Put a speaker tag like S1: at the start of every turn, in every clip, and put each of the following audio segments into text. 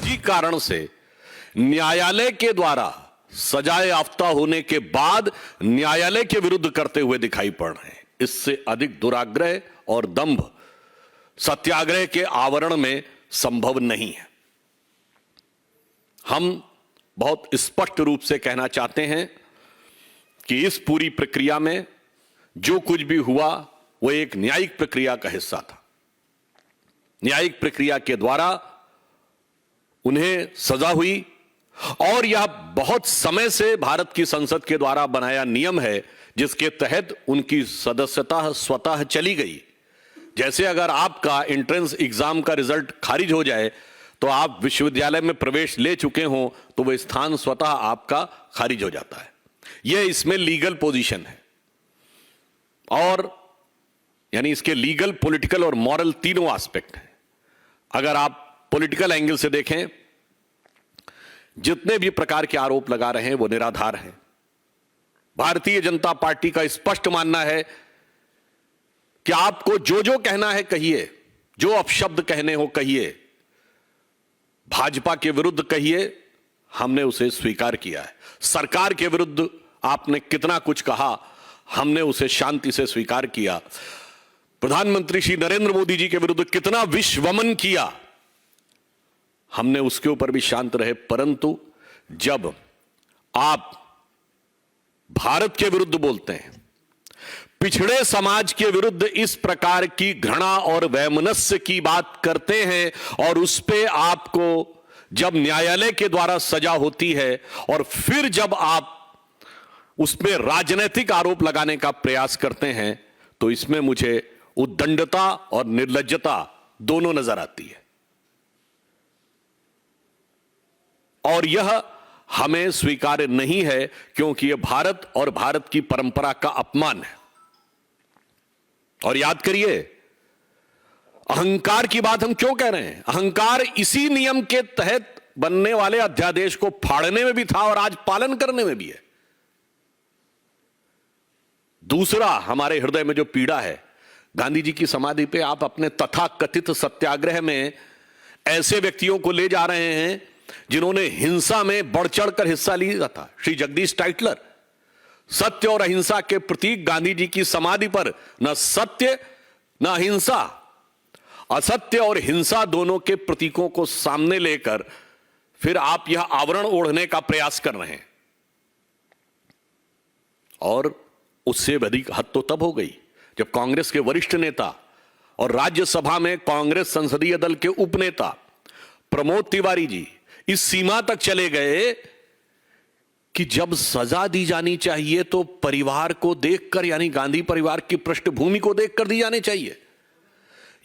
S1: ही कारण से न्यायालय के द्वारा सजाए याफ्ता होने के बाद न्यायालय के विरुद्ध करते हुए दिखाई पड़ रहे हैं। इससे अधिक दुराग्रह और दंभ सत्याग्रह के आवरण में संभव नहीं है। हम बहुत स्पष्ट रूप से कहना चाहते हैं कि इस पूरी प्रक्रिया में जो कुछ भी हुआ वो एक न्यायिक प्रक्रिया का हिस्सा था। न्यायिक प्रक्रिया के द्वारा उन्हें सजा हुई और यह बहुत समय से भारत की संसद के द्वारा बनाया नियम है जिसके तहत उनकी सदस्यता स्वतः चली गई। जैसे अगर आपका एंट्रेंस एग्जाम का रिजल्ट खारिज हो जाए तो आप विश्वविद्यालय में प्रवेश ले चुके हो तो वह स्थान स्वतः आपका खारिज हो जाता है। यह इसमें लीगल पोजीशन है और यानी इसके लीगल, पॉलिटिकल और मॉरल तीनों एस्पेक्ट हैं। अगर आप पॉलिटिकल एंगल से देखें, जितने भी प्रकार के आरोप लगा रहे हैं वो निराधार हैं। भारतीय जनता पार्टी का स्पष्ट मानना है कि आपको जो जो कहना है कहिए, जो अपशब्द कहने हो कहिए, भाजपा के विरुद्ध कहिए, हमने उसे स्वीकार किया है। सरकार के विरुद्ध आपने कितना कुछ कहा, हमने उसे शांति से स्वीकार किया। प्रधानमंत्री श्री नरेंद्र मोदी जी के विरुद्ध कितना विश्वमन किया, हमने उसके ऊपर भी शांत रहे। परंतु जब आप भारत के विरुद्ध बोलते हैं, पिछड़े समाज के विरुद्ध इस प्रकार की घृणा और वैमनस्य की बात करते हैं और उस पे आपको जब न्यायालय के द्वारा सजा होती है और फिर जब आप उसमें राजनीतिक आरोप लगाने का प्रयास करते हैं तो इसमें मुझे उद्दंडता और निर्लज्जता दोनों नजर आती है और यह हमें स्वीकार्य नहीं है क्योंकि यह भारत और भारत की परंपरा का अपमान है। और याद करिए, अहंकार की बात हम क्यों कह रहे हैं? अहंकार इसी नियम के तहत बनने वाले अध्यादेश को फाड़ने में भी था और आज पालन करने में भी है। दूसरा, हमारे हृदय में जो पीड़ा है, गांधी जी की समाधि पे आप अपने तथाकथित सत्याग्रह में ऐसे व्यक्तियों को ले जा रहे हैं जिन्होंने हिंसा में बढ़ चढ़कर हिस्सा लिया था। श्री जगदीश टाइटलर, सत्य और अहिंसा के प्रतीक गांधी जी की समाधि पर न सत्य न अहिंसा, असत्य और हिंसा दोनों के प्रतीकों को सामने लेकर फिर आप यह आवरण ओढ़ने का प्रयास कर रहे हैं। और उससे अधिक हद तो तब हो गई जब कांग्रेस के वरिष्ठ नेता और राज्यसभा में कांग्रेस संसदीय दल के उपनेता प्रमोद तिवारी जी इस सीमा तक चले गए कि जब सजा दी जानी चाहिए तो परिवार को देखकर, यानी गांधी परिवार की पृष्ठभूमि को देखकर दी जानी चाहिए।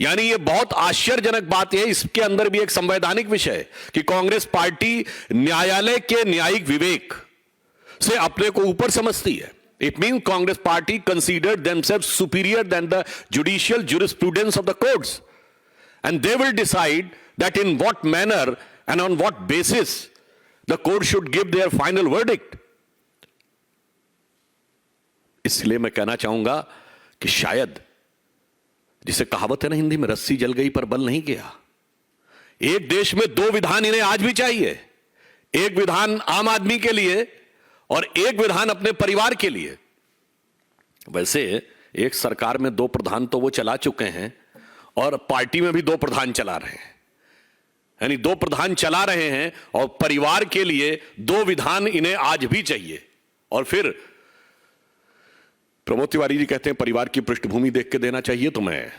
S1: यानी यह बहुत आश्चर्यजनक बात है। इसके अंदर भी एक संवैधानिक विषय है कि कांग्रेस पार्टी न्यायालय के न्यायिक विवेक से अपने को ऊपर समझती है। It means Congress party considered themselves superior than the judicial jurisprudence of the courts, and they will decide that in what manner and on what basis the court should give their final verdict. इसलिए मैं कहना चाहूंगा कि शायद, जिसे कहावत है ना हिंदी में, रस्सी जल गई पर बल नहीं गया। एक देश में दो विधान इन्हें आज भी चाहिए, एक विधान आम आदमी के लिए और एक विधान अपने परिवार के लिए। वैसे एक सरकार में दो प्रधान तो वो चला चुके हैं और पार्टी में भी दो प्रधान चला रहे हैं, यानी दो प्रधान चला रहे हैं और परिवार के लिए दो विधान इन्हें आज भी चाहिए। और फिर प्रमोद तिवारी जी कहते हैं परिवार की पृष्ठभूमि देख के देना चाहिए। तो मैं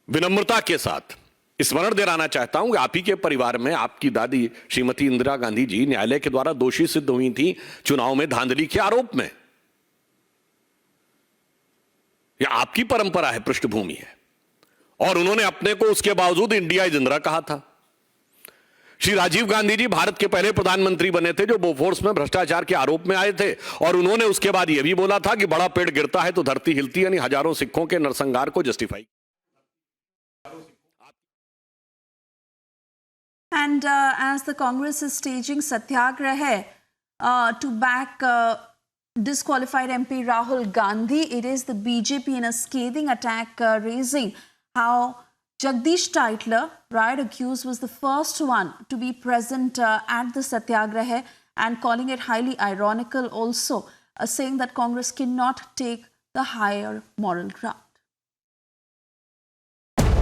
S1: विनम्रता के साथ स्मरण दिलाना चाहता हूं कि आप ही के परिवार में आपकी दादी श्रीमती इंदिरा गांधी जी न्यायालय के द्वारा दोषी सिद्ध हुई थी चुनाव में धांधली के आरोप में। यह आपकी परंपरा है, पृष्ठभूमि है, और उन्होंने अपने को उसके बावजूद इंडिया इज इंदिरा कहा था। श्री राजीव गांधी जी भारत के पहले प्रधानमंत्री बने थे जो बोफोर्स में भ्रष्टाचार के आरोप में आए थे, और उन्होंने उसके बाद यह भी बोला था कि बड़ा पेड़ गिरता है तो धरती हिलती, यानी हजारों सिखों के नरसंहार को justify.
S2: And as the Congress is staging satyagraha to back disqualified MP Rahul Gandhi, it is the BJP in a scathing attack raising how Jagdish Tytler, riot accused, was the first one to be present at the Satyagraha and calling it highly ironical, also saying that Congress cannot take the higher moral ground.